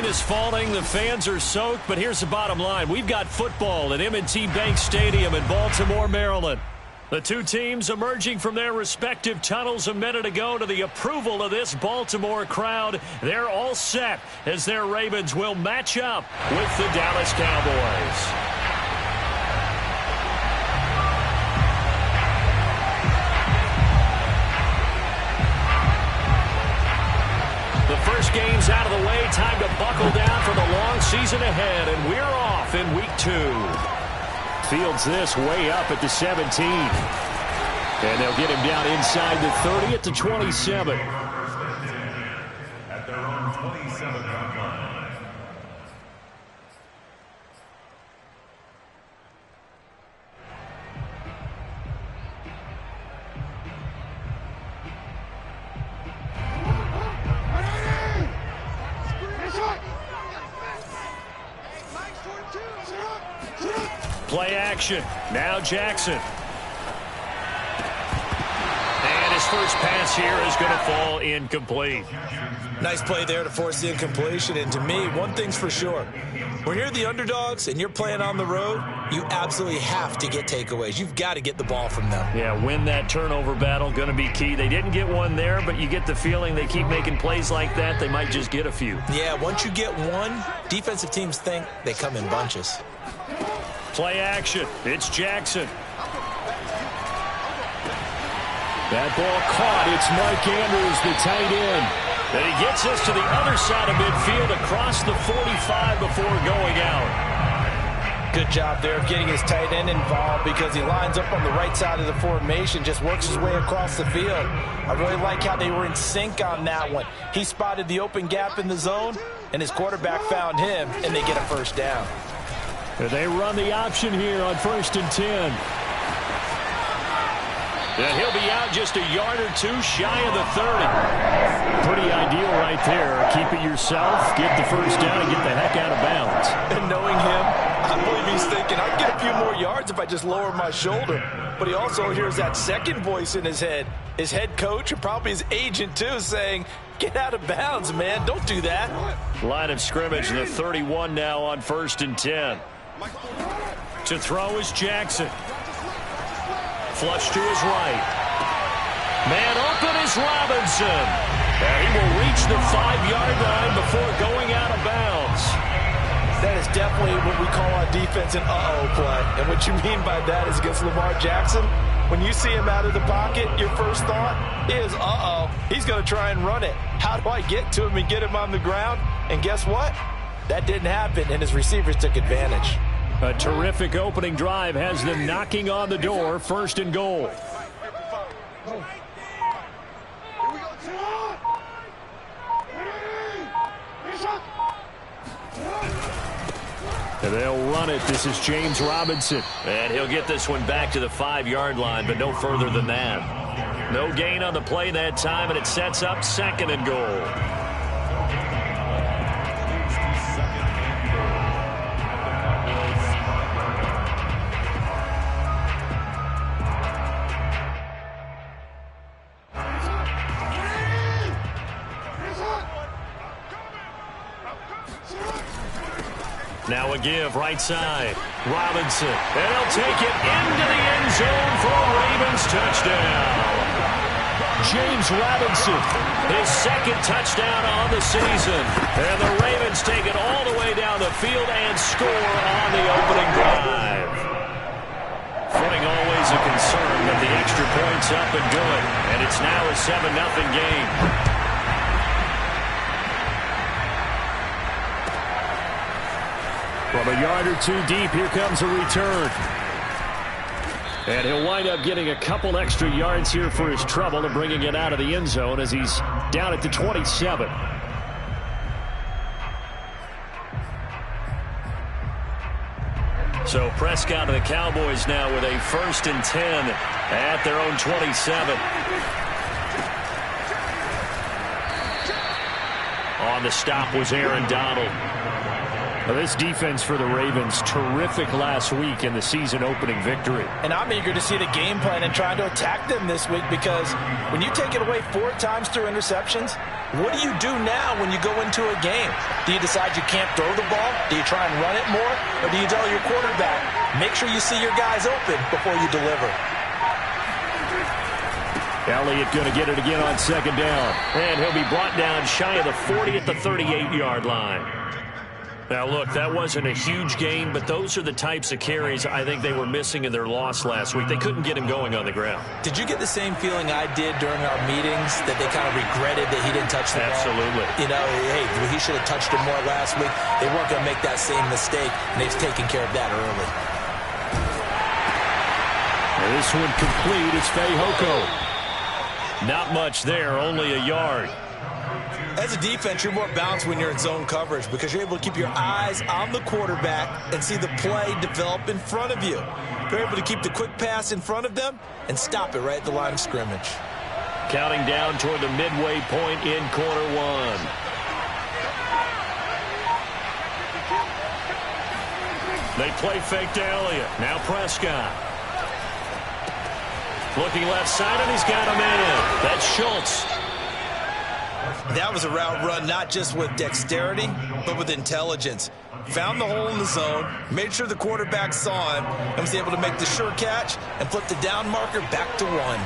is falling. The fans are soaked. But here's the bottom line. We've got football at M&T Bank Stadium in Baltimore, Maryland. The two teams emerging from their respective tunnels a minute ago to the approval of this Baltimore crowd. They're all set as their Ravens will match up with the Dallas Cowboys. The first game's out of the way. Time to buckle down for the long season ahead, and we're off in week 2. Fields this way up at the 17. And they'll get him down inside the 30 at the 27. At their own 27-yard line. Play action. Now Jackson. And his first pass here is going to fall incomplete. Nice play there to force the incompletion. And to me, one thing's for sure. When you're the underdogs and you're playing on the road, you absolutely have to get takeaways. You've got to get the ball from them. Yeah, win that turnover battle, going to be key. They didn't get one there, but you get the feeling they keep making plays like that, they might just get a few. Yeah, once you get one, defensive teams think they come in bunches. Play action. It's Jackson. That ball caught. It's Mike Andrews, the tight end. And he gets us to the other side of midfield across the 45 before going out. Good job there of getting his tight end involved because he lines up on the right side of the formation, just works his way across the field. I really like how they were in sync on that one. He spotted the open gap in the zone, and his quarterback found him, and they get a first down. They run the option here on 1st and 10. And he'll be out just a yard or two shy of the 30. Pretty ideal right there. Keep it yourself, get the first down, and get the heck out of bounds. And knowing him, I believe he's thinking, I'd get a few more yards if I just lower my shoulder. But he also hears that second voice in his head. His head coach and probably his agent, too, saying, get out of bounds, man. Don't do that. Line of scrimmage, the 31 now on 1st and 10. To throw is Jackson. Flush to his right. Man open is Robinson. And he will reach the 5-yard line before going out of bounds. That is definitely what we call on defense an uh-oh play. And what you mean by that is against Lamar Jackson, when you see him out of the pocket, your first thought is, uh-oh, he's going to try and run it. How do I get to him and get him on the ground? And guess what? That didn't happen, and his receivers took advantage. A terrific opening drive has them knocking on the door. 1st and goal. And they'll run it. This is James Robinson. And he'll get this one back to the 5-yard line, but no further than that. No gain on the play that time, and it sets up 2nd and goal. Now a give, right side. Robinson. And he'll take it into the end zone for a Ravens touchdown. James Robinson, his 2nd touchdown on the season. And the Ravens take it all the way down the field and score on the opening drive. Footing always a concern, but the extra point's up and good. And it's now a 7-0 game. From a yard or two deep, here comes a return. And he'll wind up getting a couple extra yards here for his trouble and bringing it out of the end zone as he's down at the 27. So Prescott and the Cowboys now with a 1st and 10 at their own 27. On the stop was Aaron Donald. Well, this defense for the Ravens, terrific last week in the season-opening victory. And I'm eager to see the game plan and trying to attack them this week, because when you take it away 4 times through interceptions, what do you do now when you go into a game? Do you decide you can't throw the ball? Do you try and run it more? Or do you tell your quarterback, make sure you see your guys open before you deliver? Elliott going to get it again on second down. And he'll be brought down shy of the 40 at the 38-yard line. Now, look, that wasn't a huge gain, but those are the types of carries I think they were missing in their loss last week. They couldn't get him going on the ground. Did you get the same feeling I did during our meetings, that they kind of regretted that he didn't touch the ball? Absolutely. You know, hey, he should have touched it more last week. They weren't going to make that same mistake, and they've taken care of that early. And this one complete. It's Fehoko. Not much there, only a yard. As a defense, you're more balanced when you're in zone coverage, because you're able to keep your eyes on the quarterback and see the play develop in front of you. You're able to keep the quick pass in front of them and stop it right at the line of scrimmage. Counting down toward the midway point in quarter one. They play fake to Elliott. Now Prescott. Looking left side, and he's got him in. That's Schultz. That was a route run not just with dexterity, but with intelligence. Found the hole in the zone, made sure the quarterback saw him, and was able to make the sure catch and flip the down marker back to 1.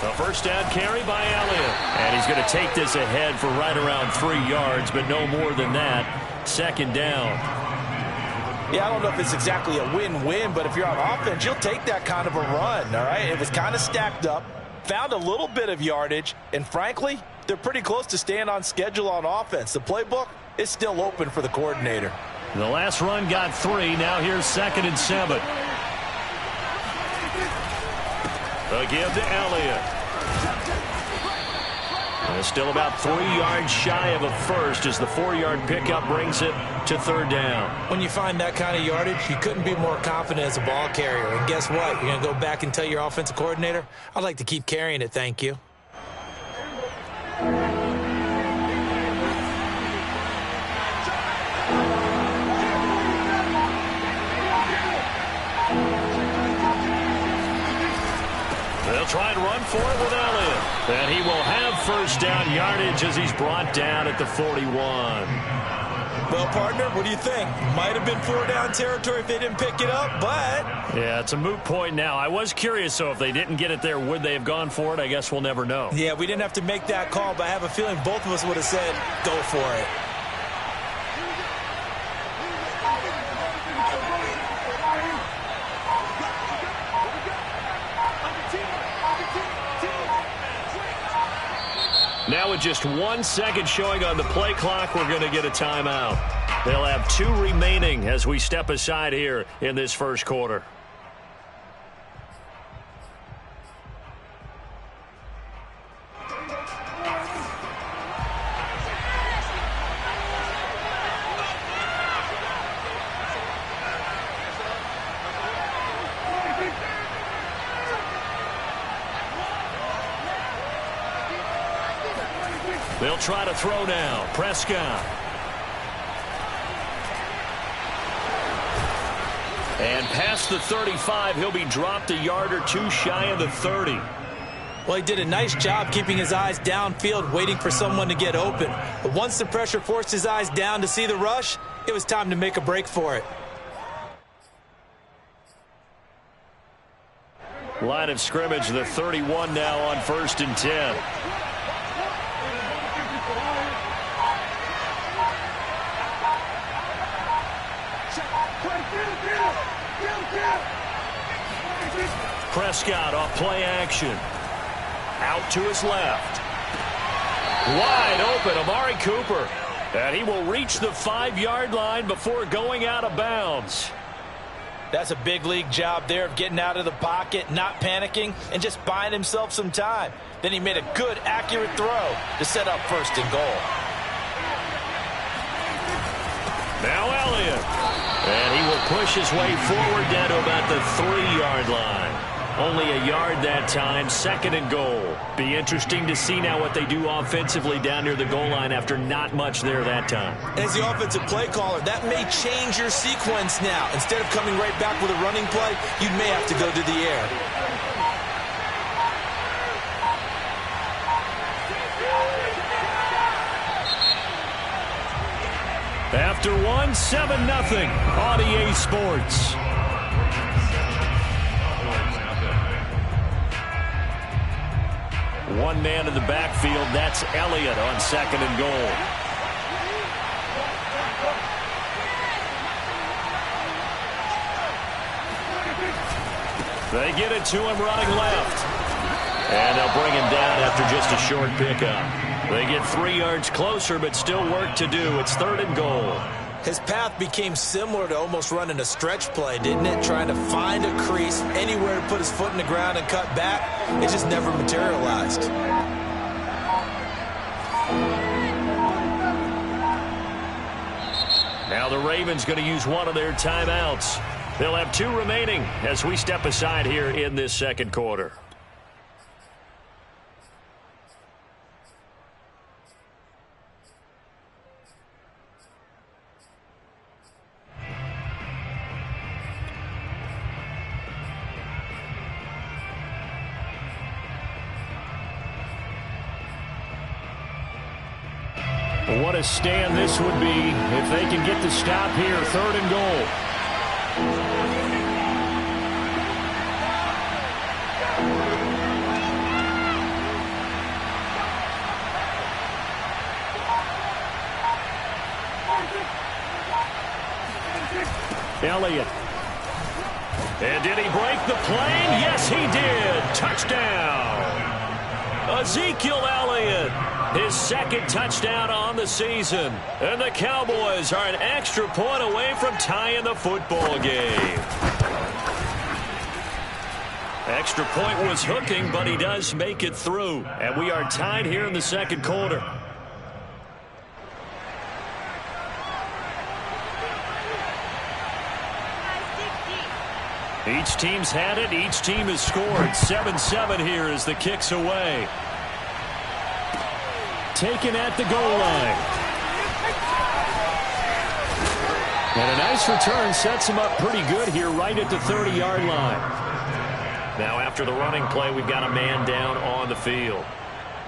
A first down carry by Elliott. And he's going to take this ahead for right around 3 yards, but no more than that. Second down. Yeah, I don't know if it's exactly a win-win, but if you're on offense, you'll take that kind of a run, all right? It was kind of stacked up, found a little bit of yardage, and frankly, they're pretty close to staying on schedule on offense. The playbook is still open for the coordinator. The last run got 3. Now here's 2nd and 7. The give to Elliott. And still about 3 yards shy of a first as the 4-yard pickup brings it to 3rd down. When you find that kind of yardage, you couldn't be more confident as a ball carrier. And guess what? You're going to go back and tell your offensive coordinator, I'd like to keep carrying it, thank you. They'll try and run for it with Elliott. And he will have first down yardage as he's brought down at the 41. Well, partner, what do you think? Might have been 4-down territory if they didn't pick it up, but... Yeah, it's a moot point now. I was curious, so if they didn't get it there, would they have gone for it? I guess we'll never know. Yeah, we didn't have to make that call, but I have a feeling both of us would have said, go for it. Now with just 1 second showing on the play clock, we're going to get a timeout. They'll have 2 remaining as we step aside here in this first quarter. They'll try to throw now. Prescott. And past the 35, he'll be dropped a yard or 2 shy of the 30. Well, he did a nice job keeping his eyes downfield, waiting for someone to get open. But once the pressure forced his eyes down to see the rush, it was time to make a break for it. Line of scrimmage, the 31 now on 1st and 10. Prescott off play action. Out to his left. Wide open, Amari Cooper. And he will reach the 5-yard line before going out of bounds. That's a big league job there of getting out of the pocket, not panicking, and just buying himself some time. Then he made a good, accurate throw to set up 1st and goal. Now Elliott. And he will push his way forward down to about the 3-yard line. Only a yard that time, 2nd and goal. Be interesting to see now what they do offensively down near the goal line after not much there that time. As the offensive play caller, that may change your sequence now. Instead of coming right back with a running play, you may have to go to the air. After 7-0 on EA Sports. One man in the backfield, that's Elliott on 2nd and goal. They get it to him running left. And they'll bring him down after just a short pickup. They get 3 yards closer, but still work to do. It's 3rd and goal. His path became similar to almost running a stretch play, didn't it? Trying to find a crease, anywhere to put his foot in the ground and cut back. It just never materialized. Now the Ravens going to use one of their timeouts. They'll have 2 remaining as we step aside here in this 2nd quarter. What a stand this would be if they can get the stop here. 3rd and goal. Elliott. And did he break the plane? Yes, he did. Touchdown. Ezekiel Elliott. His 2nd touchdown on the season. And the Cowboys are an extra point away from tying the football game. Extra point was hooking, but he does make it through. And we are tied here in the 2nd quarter. Each team's had it. Each team has scored. 7-7 here as the kick's away. Taken at the goal line. And a nice return sets him up pretty good here right at the 30-yard line. Now after the running play, we've got a man down on the field.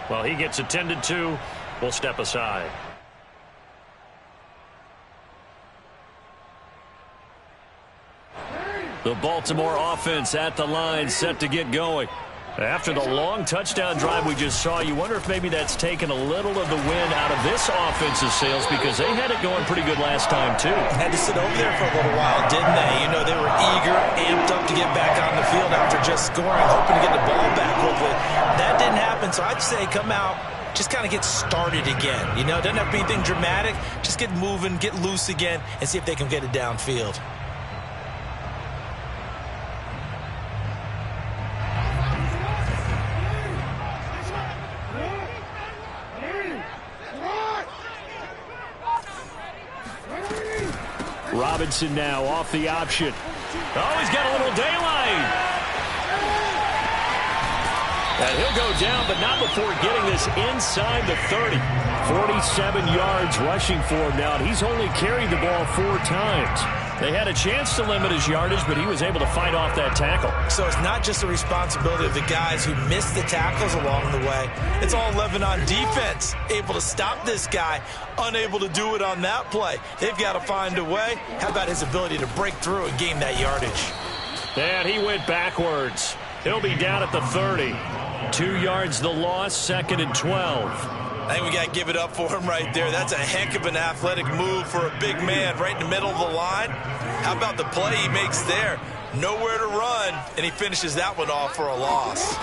Well, he gets attended to. We'll step aside. The Baltimore offense at the line, set to get going. After the long touchdown drive we just saw, you wonder if maybe that's taken a little of the wind out of this offense's sails, because they had it going pretty good last time, too. Had to sit over there for a little while, didn't they? You know, they were eager, amped up to get back on the field after just scoring, hoping to get the ball back quickly. That didn't happen, so I'd say come out, just kind of get started again. You know, doesn't have to be anything dramatic. Just get moving, get loose again, and see if they can get it downfield. Robinson now off the option. Oh, he's got a little daylight. And he'll go down, but not before getting this inside the 30. 47 yards rushing for him now, and he's only carried the ball 4 times. They had a chance to limit his yardage, but he was able to fight off that tackle. So it's not just the responsibility of the guys who missed the tackles along the way. It's all 11 on defense, able to stop this guy, unable to do it on that play. They've got to find a way. How about his ability to break through and gain that yardage? And he went backwards. He'll be down at the 30. 2 yards the loss, 2nd and 12. I think we got to give it up for him right there. That's a heck of an athletic move for a big man right in the middle of the line. How about the play he makes there? Nowhere to run, and he finishes that one off for a loss.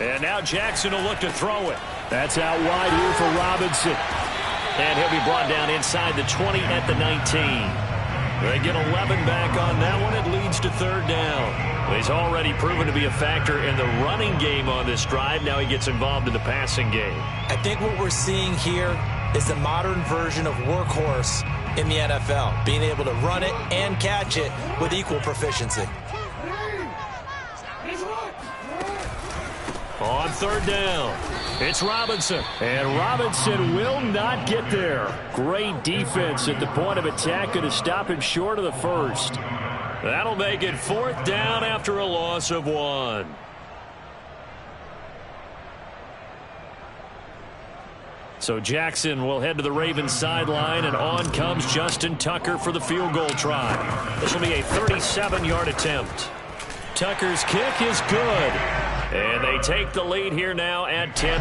And now Jackson will look to throw it. That's out wide here for Robinson. And he'll be brought down inside the 20 at the 19. They get 11 back on that one. It leads to third down. He's already proven to be a factor in the running game on this drive. Now he gets involved in the passing game. I think what we're seeing here is the modern version of workhorse in the NFL, being able to run it and catch it with equal proficiency. On third down, it's Robinson. And Robinson will not get there. Great defense at the point of attack, going to stop him short of the first. That'll make it fourth down after a loss of 1. So Jackson will head to the Ravens sideline, and on comes Justin Tucker for the field goal try. This will be a 37-yard attempt. Tucker's kick is good. And they take the lead here now at 10-7.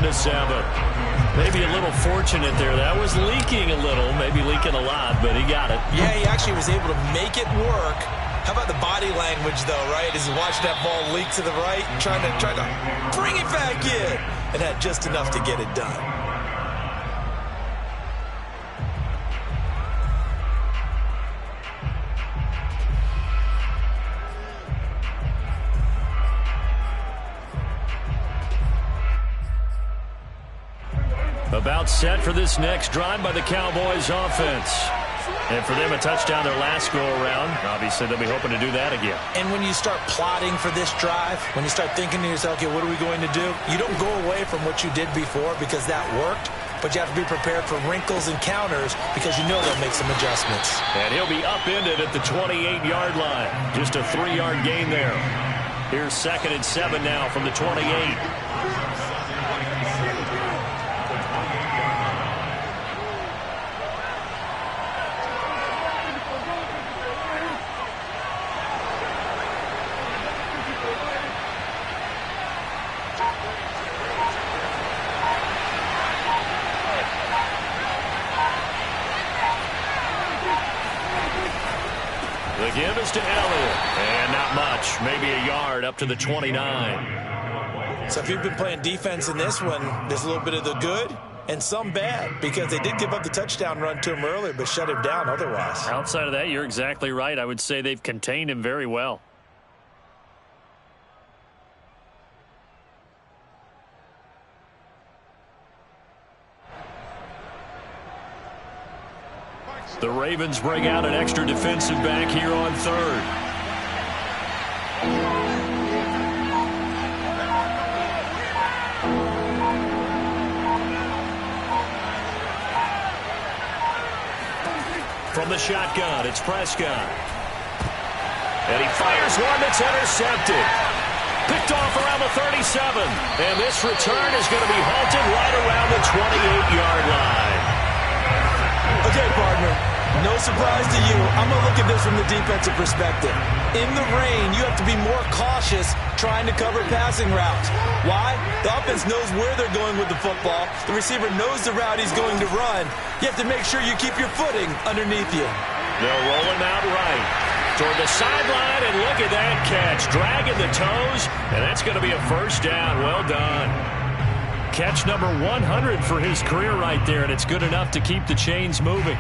Maybe a little fortunate there. That was leaking a little, maybe leaking a lot, but he got it. Yeah, he actually was able to make it work. How about the body language, though, right? As he watched that ball leak to the right, trying to bring it back in, and had just enough to get it done. About set for this next drive by the Cowboys offense. And for them, a touchdown their last go-around. Obviously, they'll be hoping to do that again. And when you start plotting for this drive, when you start thinking to yourself, okay, what are we going to do? You don't go away from what you did before because that worked, but you have to be prepared for wrinkles and counters because you know they'll make some adjustments. And he'll be upended at the 28-yard line. Just a 3-yard gain there. Here's 2nd and 7 now from the 28. The give is to Elliott, and not much, maybe a yard up to the 29. So if you've been playing defense in this one, there's a little bit of the good and some bad, because they did give up the touchdown run to him earlier, but shut him down otherwise. Outside of that, you're exactly right. I would say they've contained him very well. The Ravens bring out an extra defensive back here on third. From the shotgun, it's Prescott. And he fires one that's intercepted. Picked off around the 37. And this return is going to be halted right around the 28-yard line. Okay, partner, no surprise to you. I'm going to look at this from the defensive perspective. In the rain, you have to be more cautious trying to cover passing routes. Why? The offense knows where they're going with the football. The receiver knows the route he's going to run. You have to make sure you keep your footing underneath you. They'll roll him out right toward the sideline, and look at that catch. Dragging the toes, and that's going to be a first down. Well done. Catch number 100 for his career right there, and it's good enough to keep the chains moving.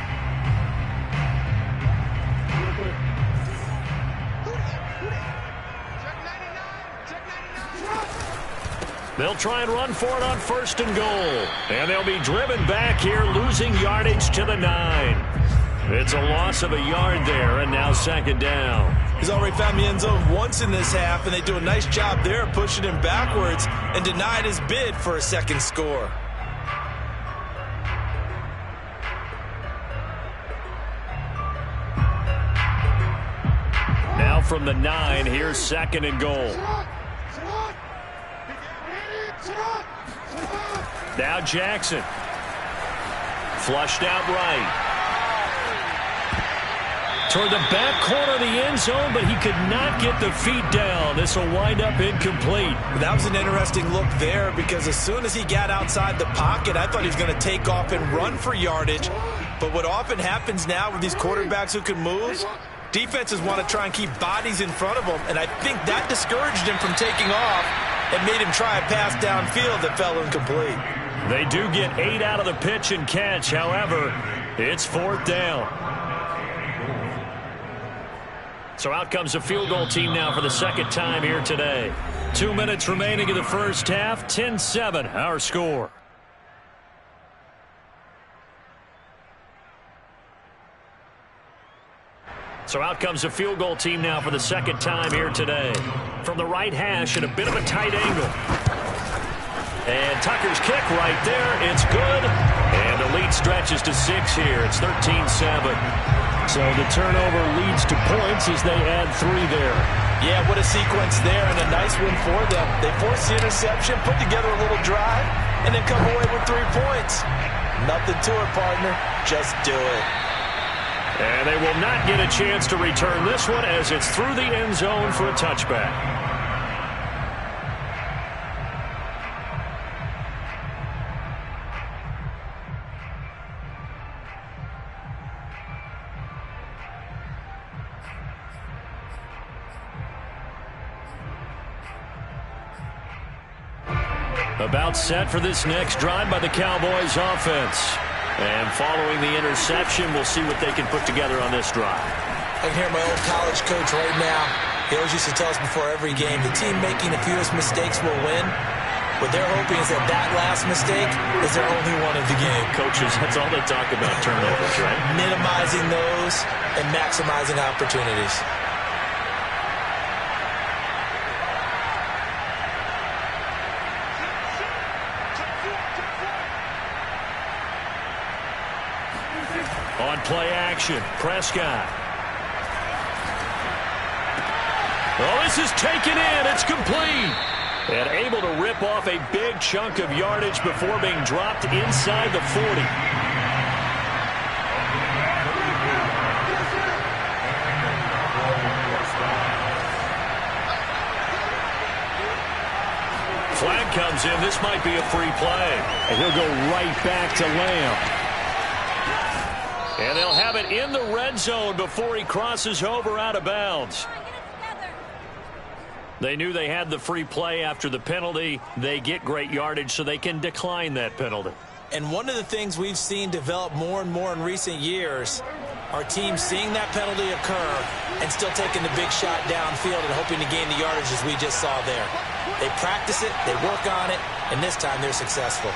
They'll try and run for it on 1st and goal. And they'll be driven back here, losing yardage to the 9. It's a loss of a yard there, and now 2nd down. He's already found the end zone once in this half, and they do a nice job there pushing him backwards and denied his bid for a second score. Now from the 9, here's 2nd and goal. Now Jackson. Flushed out right. Toward the back corner of the end zone, but he could not get the feet down. This will wind up incomplete. That was an interesting look there, because as soon as he got outside the pocket, I thought he was going to take off and run for yardage. But what often happens now with these quarterbacks who can move, defenses want to try and keep bodies in front of them, and I think that discouraged him from taking off and made him try a pass downfield that fell incomplete. They do get 8 out of the pitch and catch. However, it's 4th down. So out comes a field goal team now for the second time here today. 2 minutes remaining in the first half. 10-7 our score. So out comes a field goal team now for the second time here today. From the right hash at a bit of a tight angle. And Tucker's kick right there. It's good. And the lead stretches to 6 here. It's 13-7. So the turnover leads to points as they add 3 there. Yeah, what a sequence there, and a nice win for them. They forced the interception, put together a little drive, and then come away with 3 points. Nothing to it, partner. Just do it. And they will not get a chance to return this one as it's through the end zone for a touchback. About set for this next drive by the Cowboys offense. And following the interception, we'll see what they can put together on this drive. I can hear my old college coach right now. He always used to tell us before every game, the team making the fewest mistakes will win. What they're hoping is that that last mistake is their only one of the game. Coaches, that's all they talk about, turnovers, right? Minimizing those and maximizing opportunities. On play action, Prescott. Oh, this is taken in. It's complete. And able to rip off a big chunk of yardage before being dropped inside the 40. Flag comes in. This might be a free play. And he'll go right back to Lamb. And they'll have it in the red zone before he crosses over out of bounds. They knew they had the free play after the penalty. They get great yardage, so they can decline that penalty. And one of the things we've seen develop more and more in recent years are teams seeing that penalty occur and still taking the big shot downfield and hoping to gain the yardage as we just saw there. They practice it, they work on it, and this time they're successful.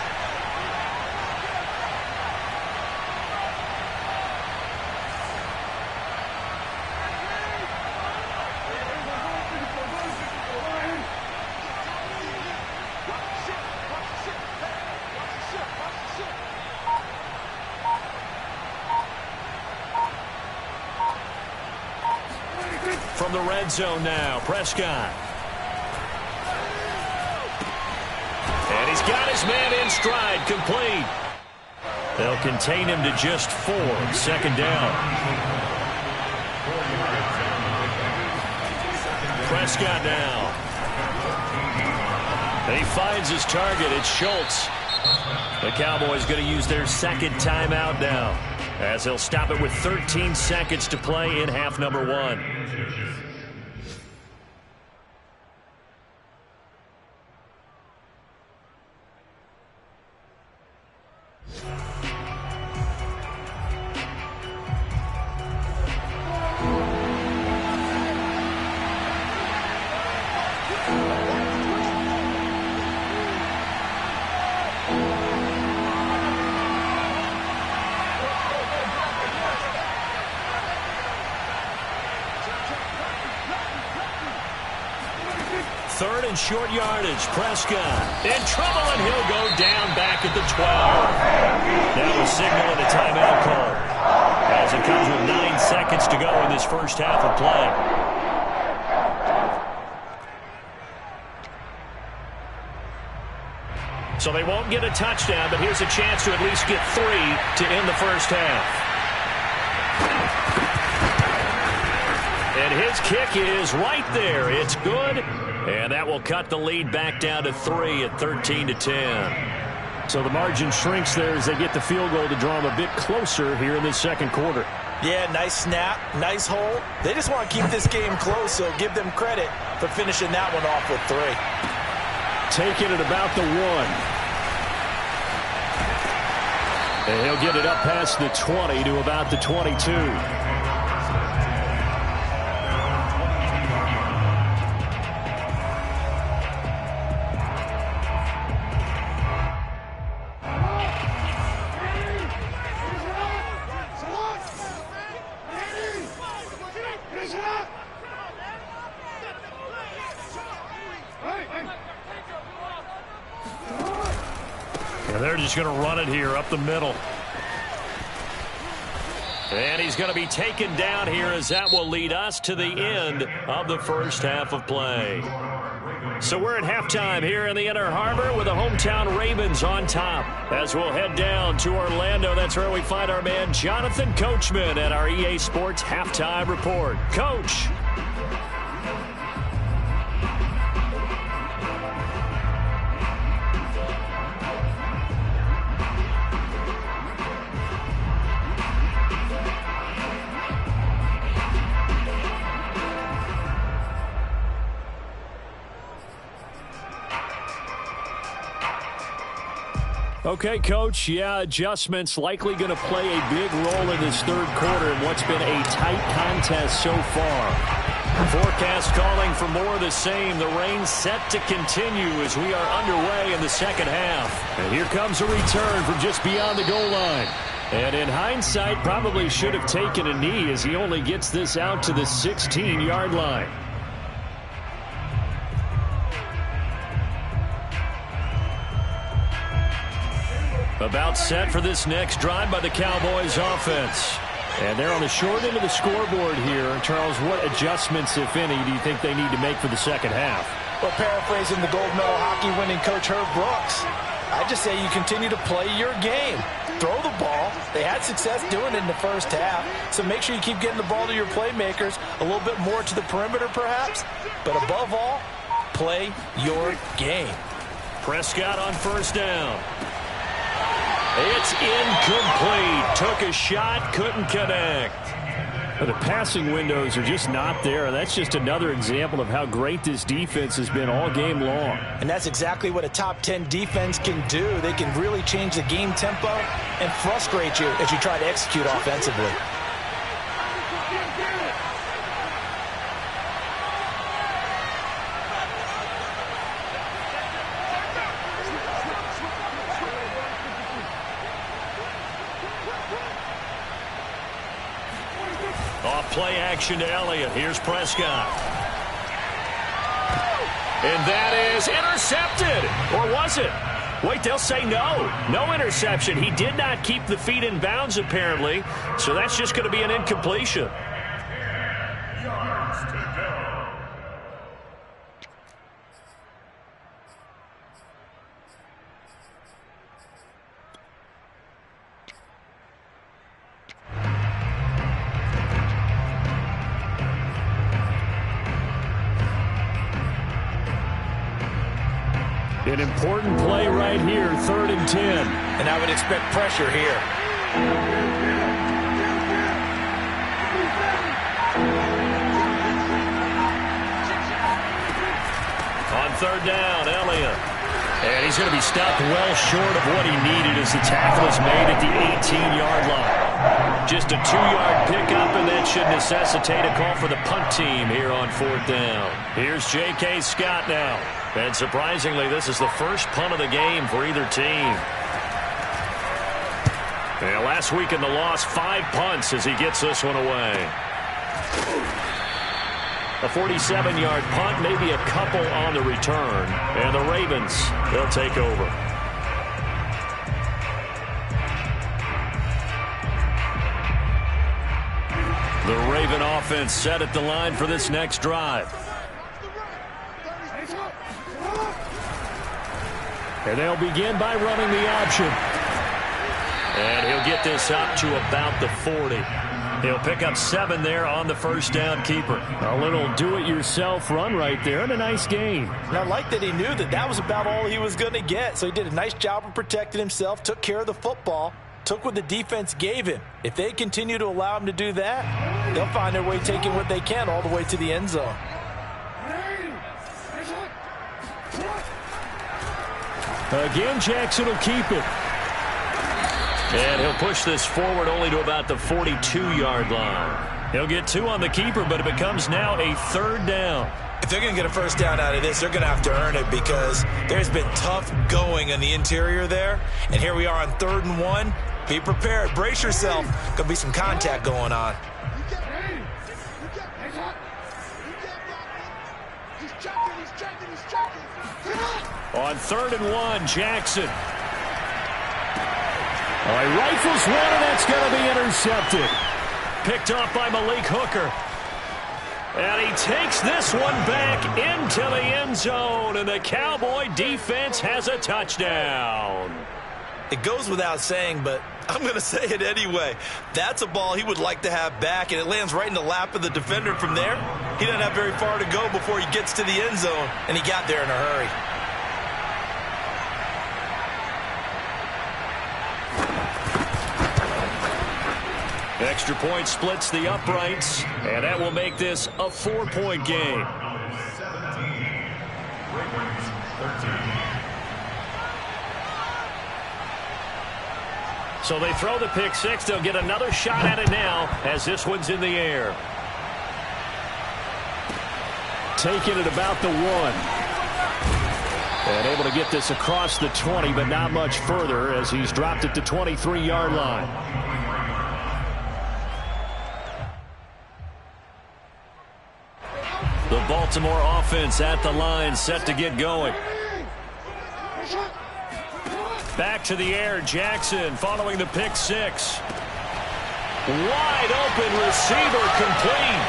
From the red zone now, Prescott. And he's got his man in stride, complete. They'll contain him to just 4, second down. Prescott now. And he finds his target. It's Schultz. The Cowboys going to use their second timeout now, as they'll stop it with 13 seconds to play in half number 1. Third and short yardage. Prescott in trouble, and he'll go down back at the 12. That was signaling a timeout call, as it comes with 9 seconds to go in this first half of play. So they won't get a touchdown, but here's a chance to at least get 3 to end the first half. And his kick is right there. It's good. And that will cut the lead back down to 3 at 13-10. So the margin shrinks there as they get the field goal to draw them a bit closer here in this second quarter. Yeah, nice snap, nice hole. They just want to keep this game close, so give them credit for finishing that one off with 3. Taking it about the 1. And he'll get it up past the 20 to about the 22. And they're just going to run it here up the middle. And he's going to be taken down here as that will lead us to the end of the first half of play. So we're at halftime here in the Inner Harbor with the hometown Ravens on top. As we'll head down to Orlando, that's where we find our man Jonathan Coachman at our EA Sports Halftime Report. Coach. Okay, Coach, adjustments likely going to play a big role in this third quarter in what's been a tight contest so far. Forecast calling for more of the same. The rain set to continue as we are underway in the second half. And here comes a return from just beyond the goal line. And in hindsight, probably should have taken a knee as he only gets this out to the 16-yard line. About set for this next drive by the Cowboys offense. And they're on the short end of the scoreboard here. Charles, what adjustments, if any, do you think they need to make for the second half? Well, paraphrasing the gold medal hockey winning coach Herb Brooks, I just say you continue to play your game. Throw the ball. They had success doing it in the first half, so make sure you keep getting the ball to your playmakers, a little bit more to the perimeter perhaps, but above all, play your game. Prescott on first down. It's incomplete. Took a shot, couldn't connect. But the passing windows are just not there. That's just another example of how great this defense has been all game long. And that's exactly what a top 10 defense can do. They can really change the game tempo and frustrate you as you try to execute offensively. Play action to Elliott. Here's Prescott. And that is intercepted. Or was it? Wait, they'll say no. No interception. He did not keep the feet in bounds, apparently. So that's just going to be an incompletion. Yards to go. An important play right here, 3rd and 10. And I would expect pressure here. On 3rd down, Elliott. And he's going to be stopped well short of what he needed as the tackle is made at the 18-yard line. Just a 2-yard pickup, and that should necessitate a call for the punt team here on 4th down. Here's J.K. Scott now. And surprisingly, this is the first punt of the game for either team. And last week in the loss, 5 punts as he gets this one away. A 47-yard punt, maybe a couple on the return. And the Ravens, they'll take over. The Raven offense set at the line for this next drive. And they'll begin by running the option. And he'll get this up to about the 40. He'll pick up 7 there on the first down keeper. A little do-it-yourself run right there and a nice gain. And I like that he knew that that was about all he was going to get. So he did a nice job of protecting himself, took care of the football, took what the defense gave him. If they continue to allow him to do that, they'll find their way taking what they can all the way to the end zone. Again, Jackson will keep it. And he'll push this forward only to about the 42-yard line. He'll get 2 on the keeper, but it becomes now a 3rd down. If they're going to get a first down out of this, they're going to have to earn it because there's been tough going in the interior there. And here we are on 3rd and 1. Be prepared. Brace yourself. Going to be some contact going on. On 3rd and 1, Jackson. He rifles one, and that's going to be intercepted. Picked off by Malik Hooker. And he takes this one back into the end zone, and the Cowboy defense has a touchdown. It goes without saying, but I'm going to say it anyway. That's a ball he would like to have back, and it lands right in the lap of the defender from there. He doesn't have very far to go before he gets to the end zone, and he got there in a hurry. Extra point splits the uprights, and that will make this a 4-point game. 17. Ravens 13. So they throw the pick six. They'll get another shot at it now as this one's in the air. Taking it about the 1. And able to get this across the 20, but not much further as he's dropped it to 23-yard line. The Baltimore offense at the line, set to get going. Back to the air, Jackson following the pick six. Wide open receiver, complete.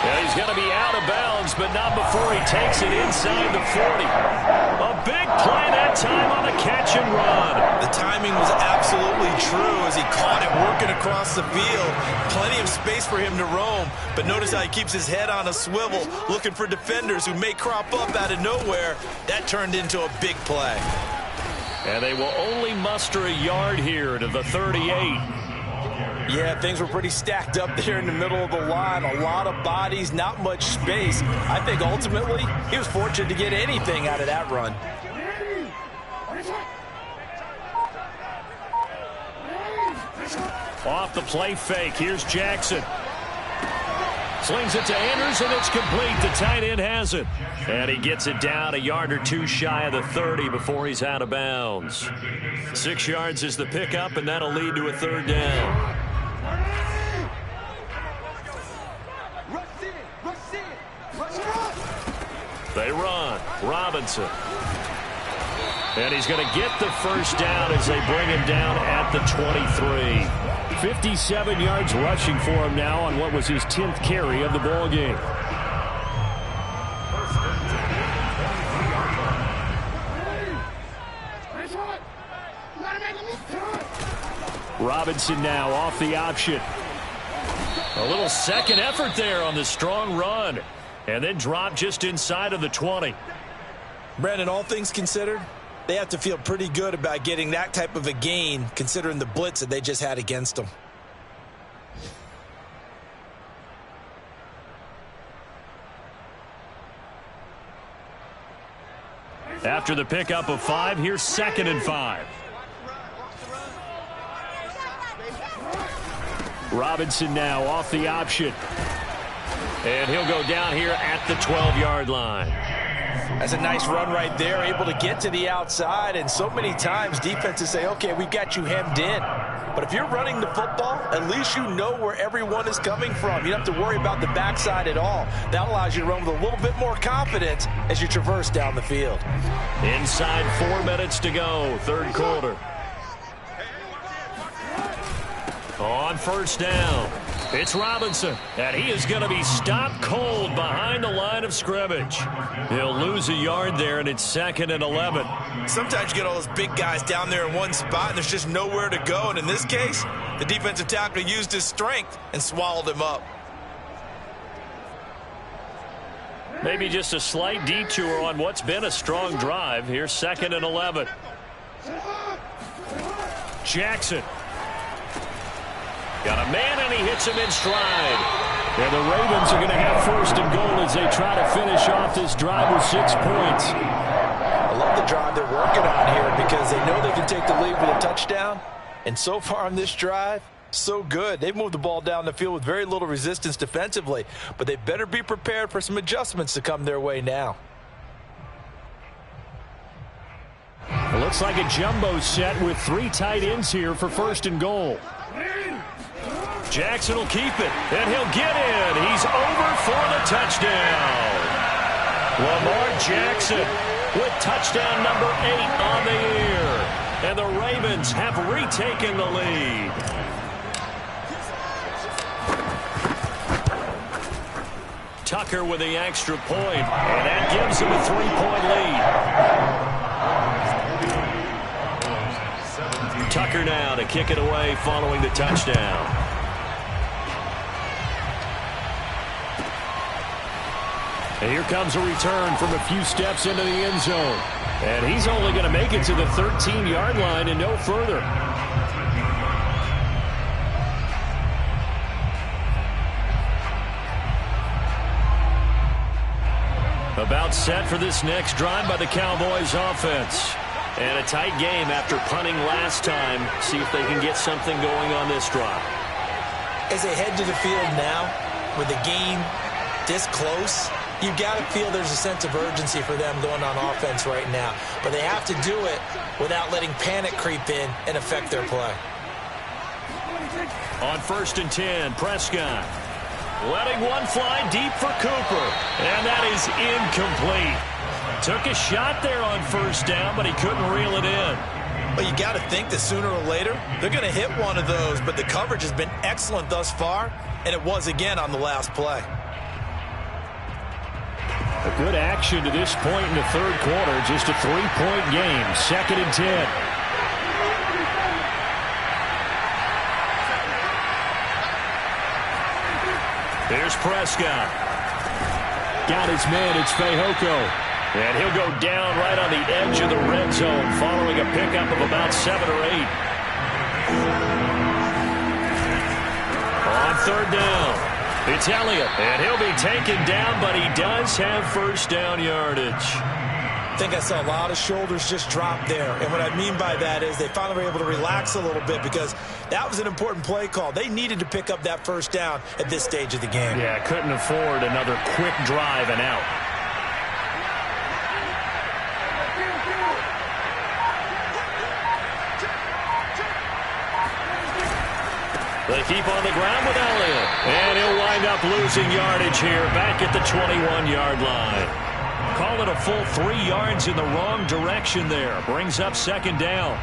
Yeah, he's going to be out of bounds, but not before he takes it inside the 40. A big play that time on a catch and run. The timing was absolutely true as he caught it working across the field. Plenty of space for him to roam, but notice how he keeps his head on a swivel, looking for defenders who may crop up out of nowhere. That turned into a big play. And they will only muster a yard here to the 38. Yeah, things were pretty stacked up there in the middle of the line. A lot of bodies, not much space. I think ultimately he was fortunate to get anything out of that run. Off the play fake, here's Jackson. Slings it to Andrews, and it's complete. The tight end has it. And he gets it down a yard or two shy of the 30 before he's out of bounds. 6 yards is the pickup, and that'll lead to a third down. They run. Robinson. And he's going to get the first down as they bring him down at the 23. 57 yards rushing for him now on what was his 10th carry of the ball game. Robinson now off the option. A little second effort there on the strong run. And then drop just inside of the 20. Brandon, all things considered, they have to feel pretty good about getting that type of a gain considering the blitz that they just had against them. After the pickup of 5, here's 2nd and 5. Robinson now off the option. And he'll go down here at the 12-yard line. That's a nice run right there, able to get to the outside. And so many times defenses say, okay, we've got you hemmed in. But if you're running the football, at least you know where everyone is coming from. You don't have to worry about the backside at all. That allows you to run with a little bit more confidence as you traverse down the field. Inside 4 minutes to go, third quarter. On first down, it's Robinson, and he is going to be stopped cold behind the line of scrimmage. He'll lose a yard there, and it's 2nd and 11. Sometimes you get all those big guys down there in one spot, and there's just nowhere to go. And in this case, the defensive tackle used his strength and swallowed him up. Maybe just a slight detour on what's been a strong drive. Here's 2nd and 11. Jackson. Got a man, and he hits him in stride. And the Ravens are going to have 1st and goal as they try to finish off this drive with 6 points. I love the drive they're working on here because they know they can take the lead with a touchdown. And so far on this drive, so good. They've moved the ball down the field with very little resistance defensively, but they better be prepared for some adjustments to come their way now. It looks like a jumbo set with 3 tight ends here for 1st and goal. Jackson will keep it, and he'll get in. He's over for the touchdown. Lamar Jackson with touchdown number 8 on the year. And the Ravens have retaken the lead. Tucker with the extra point, and that gives him a 3-point lead. Tucker now to kick it away following the touchdown. And here comes a return from a few steps into the end zone. And he's only going to make it to the 13-yard line and no further. About set for this next drive by the Cowboys offense. And a tight game after punting last time. See if they can get something going on this drive. As they head to the field now, with the game this close, you've got to feel there's a sense of urgency for them going on offense right now. But they have to do it without letting panic creep in and affect their play. On 1st and 10, Prescott. Letting one fly deep for Cooper. And that is incomplete. Took a shot there on 1st down, but he couldn't reel it in. Well, you got to think that sooner or later, they're going to hit one of those. But the coverage has been excellent thus far, and it was again on the last play. A good action to this point in the third quarter. Just a 3-point game. 2nd and 10. Here's Prescott. Got his man. It's Fehoko. And he'll go down right on the edge of the red zone following a pickup of about 7 or 8. On 3rd down, it's Elliott. And he'll be taken down, but he does have 1st down yardage. I think I saw a lot of shoulders just drop there. And what I mean by that is they finally were able to relax a little bit because that was an important play call. They needed to pick up that 1st down at this stage of the game. Yeah, couldn't afford another quick drive and out. They keep on the ground with Elliott. And he'll wind up losing yardage here back at the 21-yard line. Call it a full 3 yards in the wrong direction there. Brings up 2nd down.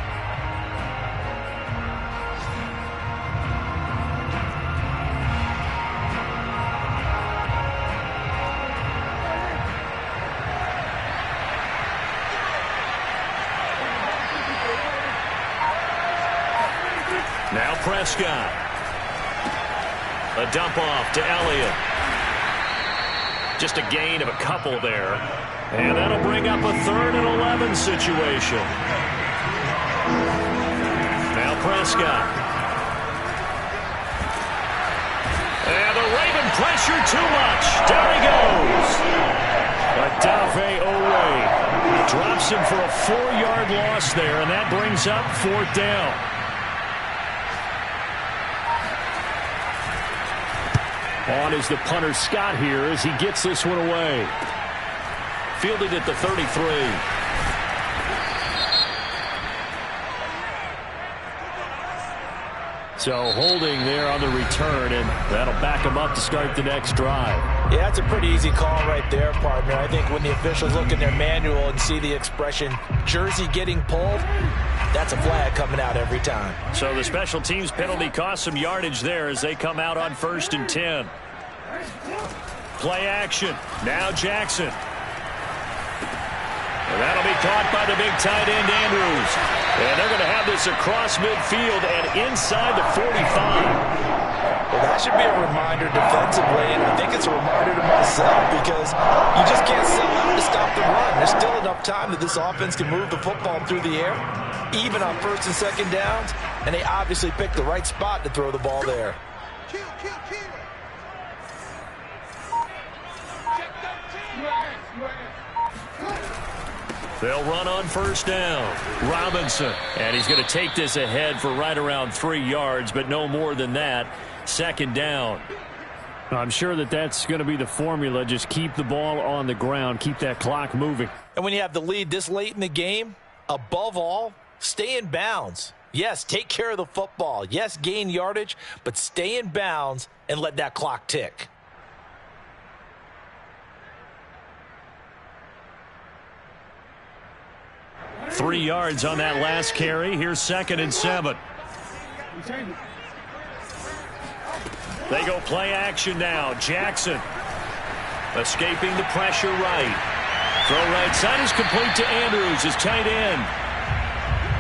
Now Prescott. A dump off to Elliott. Just a gain of a couple there. And that'll bring up a 3rd and 11 situation. Now Prescott. And the Raven pressure too much. Down he goes. Adafe Owe drops him for a 4-yard loss there, and that brings up 4th down. On is the punter Scott here as he gets this one away. Fielded at the 33. So holding there on the return, and that'll back him up to start the next drive. Yeah, that's a pretty easy call right there, partner. I think when the officials look in their manual and see the expression, jersey getting pulled, that's a flag coming out every time. So the special teams penalty cost some yardage there as they come out on 1st and 10. Play action. Now Jackson. And that'll be caught by the big tight end, Andrews. And they're going to have this across midfield and inside the 45. Well, that should be a reminder defensively, and I think it's a reminder to myself because you just can't sell out to stop the run. There's still enough time that this offense can move the football through the air, even on 1st and 2nd downs, and they obviously picked the right spot to throw the ball there. They'll run on 1st down. Robinson. And he's going to take this ahead for right around 3 yards, but no more than that. 2nd down. I'm sure that that's going to be the formula. Just keep the ball on the ground. Keep that clock moving. And when you have the lead this late in the game, above all, stay in bounds. Yes, take care of the football. Yes, gain yardage, but stay in bounds and let that clock tick. 3 yards on that last carry. Here's 2nd and 7. They go play action now. Jackson escaping the pressure right. Throw right side is complete to Andrews, his tight end.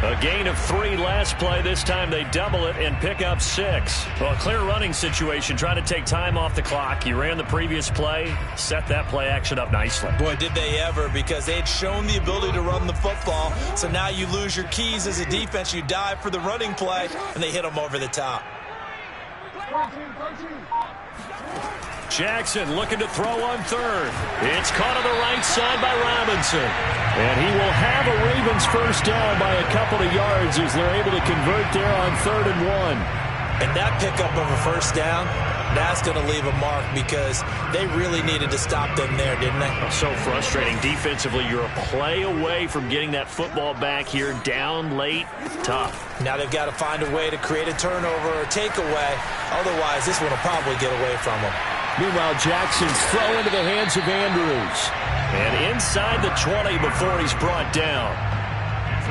A gain of 3 last play. This time they double it and pick up 6. Well, a clear running situation. Trying to take time off the clock. He ran the previous play, set that play action up nicely. Boy, did they ever, because they had shown the ability to run the football. So now you lose your keys as a defense. You dive for the running play, and they hit them over the top. Jackson looking to throw on 3rd. It's caught on the right side by Robinson. And he will have a Ravens first down by a couple of yards as they're able to convert there on 3rd and 1. And that pickup of a first down, that's going to leave a mark because they really needed to stop them there, didn't they? So frustrating. Defensively, you're a play away from getting that football back here. Down late, tough. Now they've got to find a way to create a turnover or takeaway. Otherwise, this one will probably get away from them. Meanwhile, Jackson's throw into the hands of Andrews. And inside the 20 before he's brought down.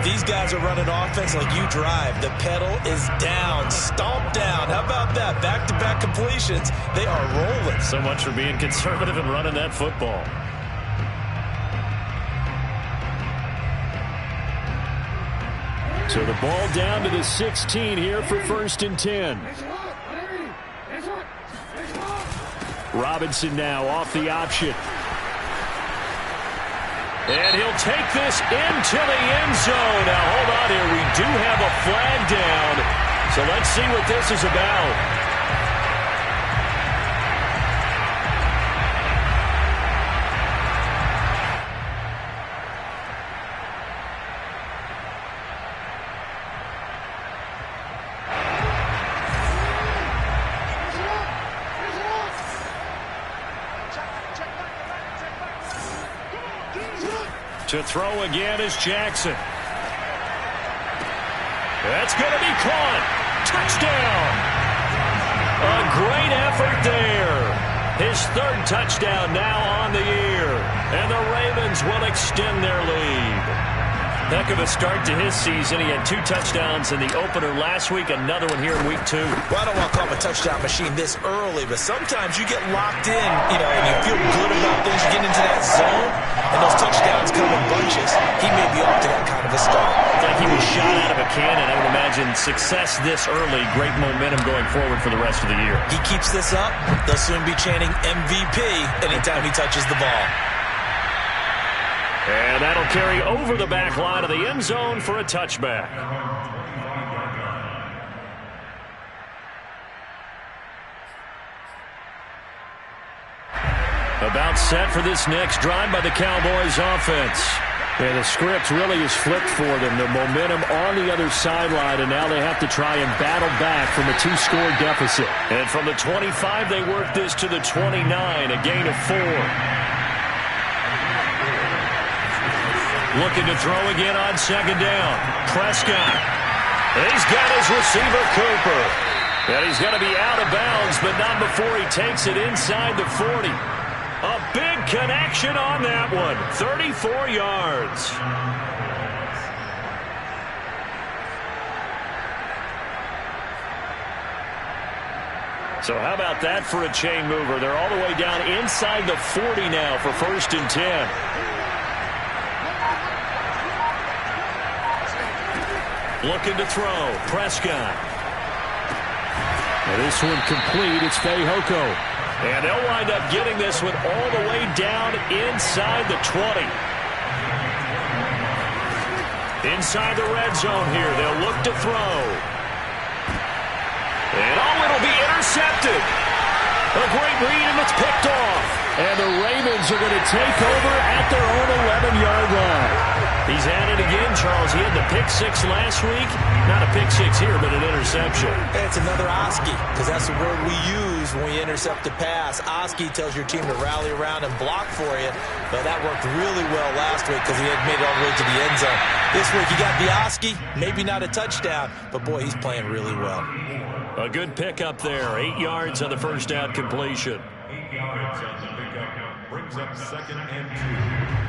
These guys are running offense like you drive. The pedal is down, stomp down. How about that? Back-to-back completions. They are rolling. So much for being conservative and running that football. So the ball down to the 16 here for 1st and 10. Robinson now off the option. And he'll take this into the end zone. Now, hold on here. We do have a flag down. So let's see what this is about. To throw again is Jackson. That's going to be caught. Touchdown. A great effort there. His 3rd touchdown now on the year. And the Ravens will extend their lead. Heck of a start to his season. He had 2 touchdowns in the opener last week, another one here in week 2. Well, I don't want to call him a touchdown machine this early, but sometimes you get locked in, and you feel good about things. You get into that zone, and those touchdowns come in bunches. He may be off to that kind of a start. It's like he was shot out of a cannon. I would imagine success this early, great momentum going forward for the rest of the year. He keeps this up, they'll soon be chanting MVP anytime he touches the ball. And that'll carry over the back line of the end zone for a touchback. About set for this next drive by the Cowboys offense. And the script really is flipped for them. The momentum on the other sideline, and now they have to try and battle back from a 2-score deficit. And from the 25, they work this to the 29, a gain of 4. Looking to throw again on 2nd down. Prescott. And he's got his receiver, Cooper. And he's going to be out of bounds, but not before he takes it inside the 40. A big connection on that one. 34 yards. So how about that for a chain mover? They're all the way down inside the 40 now for 1st and 10. Looking to throw. Prescott. And this one complete. It's Fehoko. And they'll wind up getting this one all the way down inside the 20. Inside the red zone here. They'll look to throw. And it'll be intercepted. A great read, and it's picked off. And the Ravens are going to take over at their own 11-yard line. He's at it again, Charles. He had the pick 6 last week. Not a pick 6 here, but an interception. It's another Oski, because that's the word we use when we intercept a pass. Oski tells your team to rally around and block for you. But that worked really well last week because he had made it all the way to the end zone. This week he got the Oski, maybe not a touchdown, but boy, he's playing really well. A good pickup there. 8 yards on the first down completion. 8 yards on the pickup. Brings up 2nd and 2.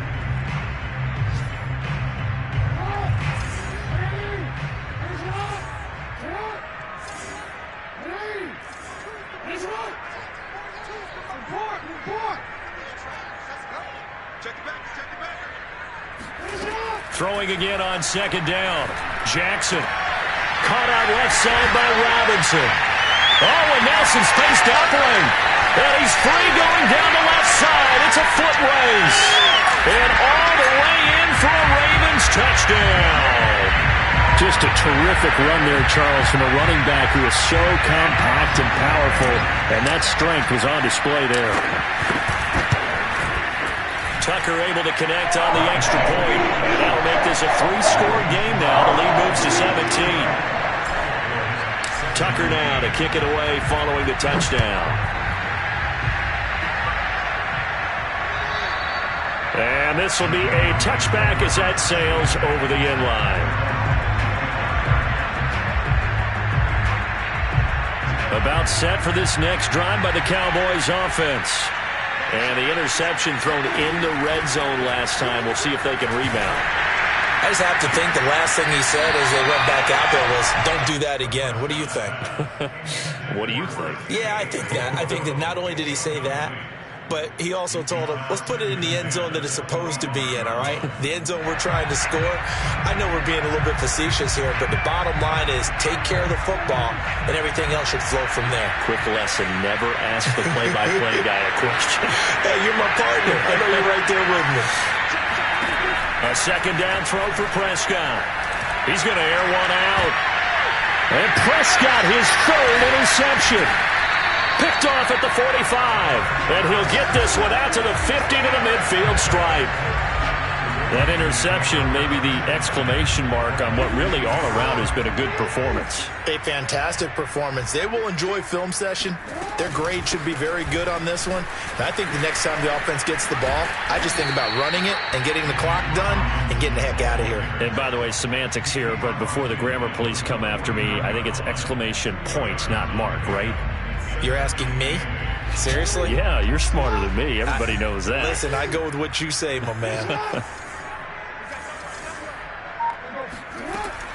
Throwing again on second down. Jackson. Caught out left side by Robinson. Oh, and Nelson's spaced out lane. And he's free going down the left side. It's a foot race. And all the way in for a Ravens touchdown. Just a terrific run there, Charles, from a running back who is so compact and powerful. And that strength was on display there. Tucker able to connect on the extra point. And that'll make this a 3-score game now. The lead moves to 17. Tucker now to kick it away following the touchdown. And this will be a touchback as that sails over the end line. About set for this next drive by the Cowboys offense. And the interception thrown in the red zone last time. We'll see if they can rebound. I just have to think the last thing he said as they went back out there was, don't do that again. What do you think? What do you think? Yeah, I think that. I think that not only did he say that, but he also told him, let's put it in the end zone that it's supposed to be in, all right? The end zone we're trying to score. I know we're being a little bit facetious here, but the bottom line is take care of the football, and everything else should flow from there. Quick lesson, never ask the play-by-play guy a question. Hey, you're my partner. I know you're right there with me. A second down throw for Prescott. He's going to air one out. And Prescott, his third interception. Picked off at the 45. And he'll get this one out to the 50 to the midfield stripe. That interception may be the exclamation mark on what really all around has been a good performance. A fantastic performance. They will enjoy film session. Their grade should be very good on this one. And I think the next time the offense gets the ball, I just think about running it and getting the clock done and getting the heck out of here. And by the way, semantics here, but before the grammar police come after me, I think it's exclamation point, not mark, right? You're asking me? Seriously? Yeah, you're smarter than me. Everybody knows that. Listen, I go with what you say, my man.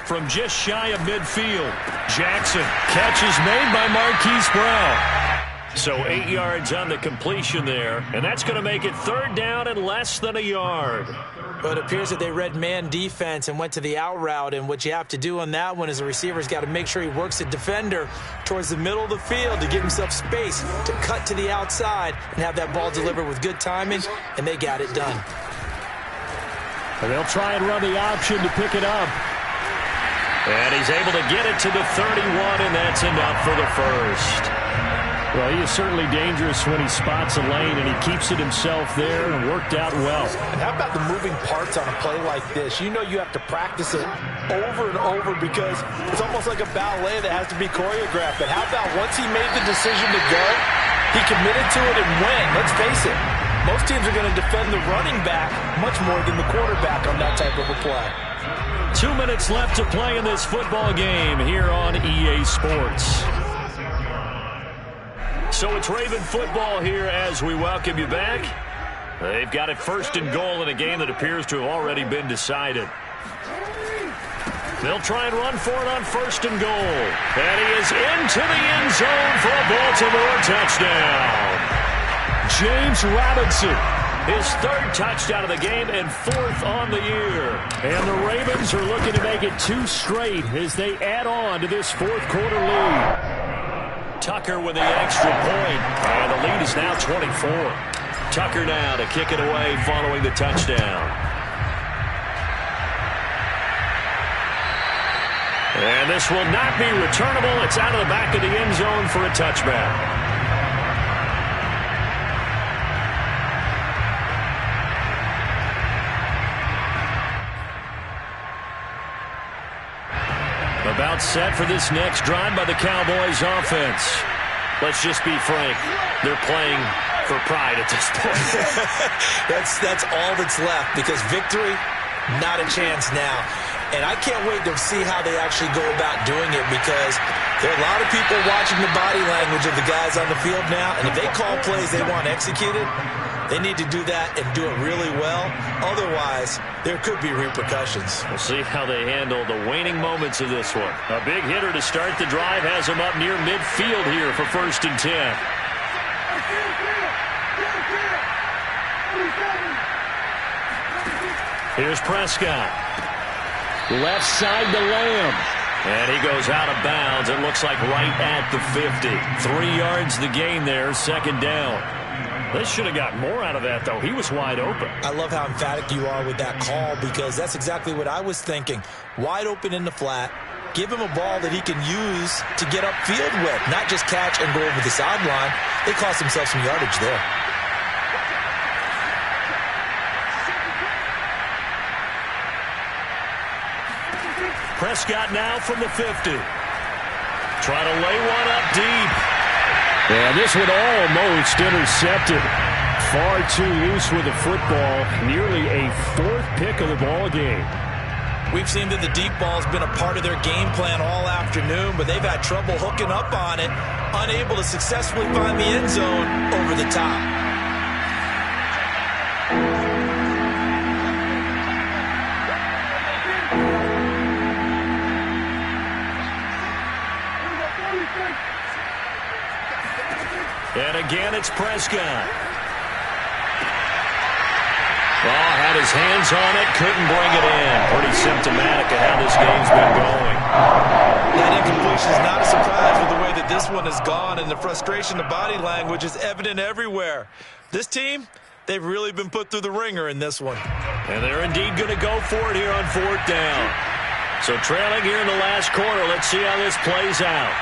From just shy of midfield, Jackson. Catch is made by Marquise Brown. So 8 yards on the completion there, and that's going to make it third down and less than a yard. But it appears that they read man defense and went to the out route, and what you have to do on that one is the receiver's got to make sure he works the defender towards the middle of the field to give himself space to cut to the outside and have that ball delivered with good timing, and they got it done. And they'll try and run the option to pick it up. And he's able to get it to the 31, and that's enough for the first. Well, he is certainly dangerous when he spots a lane, and he keeps it himself there and worked out well. And how about the moving parts on a play like this? You know you have to practice it over and over because it's almost like a ballet that has to be choreographed. But how about once he made the decision to go, he committed to it and went. Let's face it, most teams are going to defend the running back much more than the quarterback on that type of a play. 2 minutes left to play in this football game here on EA Sports. So it's Raven football here as we welcome you back. They've got it first and goal in a game that appears to have already been decided. They'll try and run for it on first and goal. And he is into the end zone for a Baltimore touchdown. James Robinson, his third touchdown of the game and fourth on the year. And the Ravens are looking to make it 2 straight as they add on to this fourth quarter lead. Tucker with the extra point, and the lead is now 24. Tucker now to kick it away following the touchdown. And this will not be returnable. It's out of the back of the end zone for a touchback. About set for this next drive by the Cowboys offense. Let's just be frank. They're playing for pride at this point. That's all that's left because victory, not a chance now. And I can't wait to see how they actually go about doing it because there are a lot of people watching the body language of the guys on the field now. And if they call plays they want executed, they need to do that and do it really well. Otherwise, there could be repercussions. We'll see how they handle the waning moments of this one. A big hitter to start the drive has him up near midfield here for first and 10. Here's Prescott. Left side to Lamb. And he goes out of bounds. It looks like right at the 50. 3 yards the gain there, second down. They should have got more out of that, though. He was wide open. I love how emphatic you are with that call because that's exactly what I was thinking. Wide open in the flat. Give him a ball that he can use to get upfield with, not just catch and go over the sideline. They cost themselves some yardage there. Prescott now from the 50. Try to lay one up deep. And this one almost intercepted. Far too loose with the football. Nearly a 4th pick of the ball game. We've seen that the deep ball's been a part of their game plan all afternoon, but they've had trouble hooking up on it, unable to successfully find the end zone over the top. And again, it's Prescott. Oh, had his hands on it, couldn't bring it in. Pretty symptomatic of how this game's been going. That incompletion is not a surprise with the way that this one has gone, and the frustration, the body language is evident everywhere. This team, they've really been put through the ringer in this one. And they're indeed going to go for it here on 4th down. So trailing here in the last quarter, let's see how this plays out.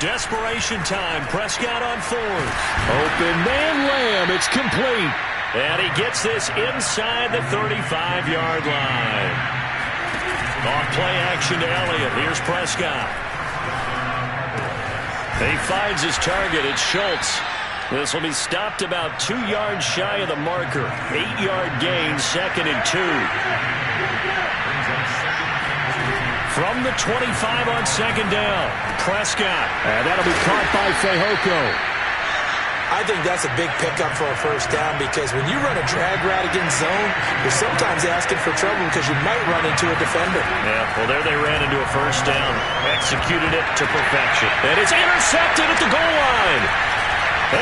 Desperation time. Prescott on 4th. Open man Lamb. It's complete. And he gets this inside the 35-yard line. Off play action to Elliott. Here's Prescott. He finds his target. It's Schultz. This will be stopped about 2 yards shy of the marker. 8-yard gain, 2nd and 2. From the 25 on 2nd down, Prescott. And that'll be caught by Fehoko. I think that's a big pickup for a 1st down because when you run a drag route against zone, you're sometimes asking for trouble because you might run into a defender. Yeah, well, there they ran into a 1st down. Executed it to perfection. And it's intercepted at the goal line.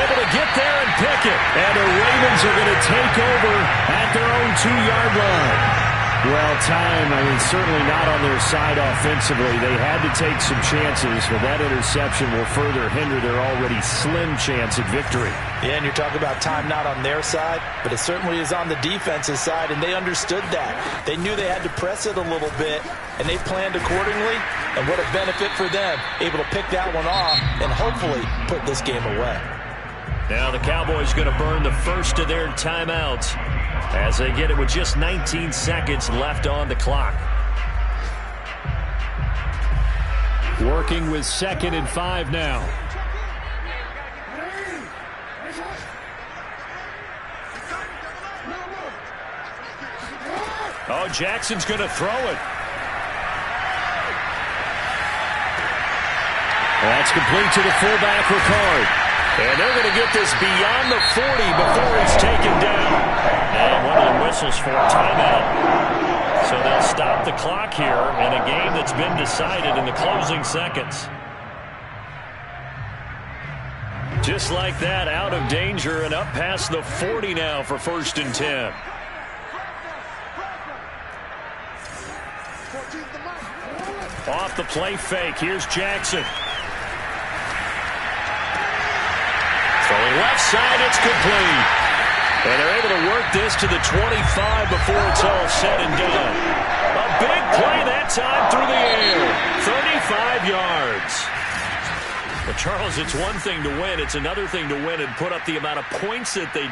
Able to get there and pick it. And the Ravens are going to take over at their own 2-yard line. Well, time, certainly not on their side offensively. They had to take some chances, but that interception will further hinder their already slim chance at victory. Yeah, and you're talking about time not on their side, but it certainly is on the defensive side, and they understood that. They knew they had to press it a little bit, and they planned accordingly, and what a benefit for them, able to pick that one off and hopefully put this game away. Now the Cowboys going to burn the first of their timeouts as they get it with just 19 seconds left on the clock. Working with 2nd and 5 now. Oh, Jackson's going to throw it. That's complete to the fullback, Ricard. And they're going to get this beyond the 40 before it's taken down. And one of the whistles for a timeout. So they'll stop the clock here in a game that's been decided in the closing seconds. Just like that, out of danger and up past the 40 now for 1st and 10. Off the play fake, here's Jackson. Throwing left side, it's complete. And they're able to work this to the 25 before it's all said and done. A big play that time through the air. 35 yards. But Charles, it's one thing to win. It's another thing to win and put up the amount of points that they did.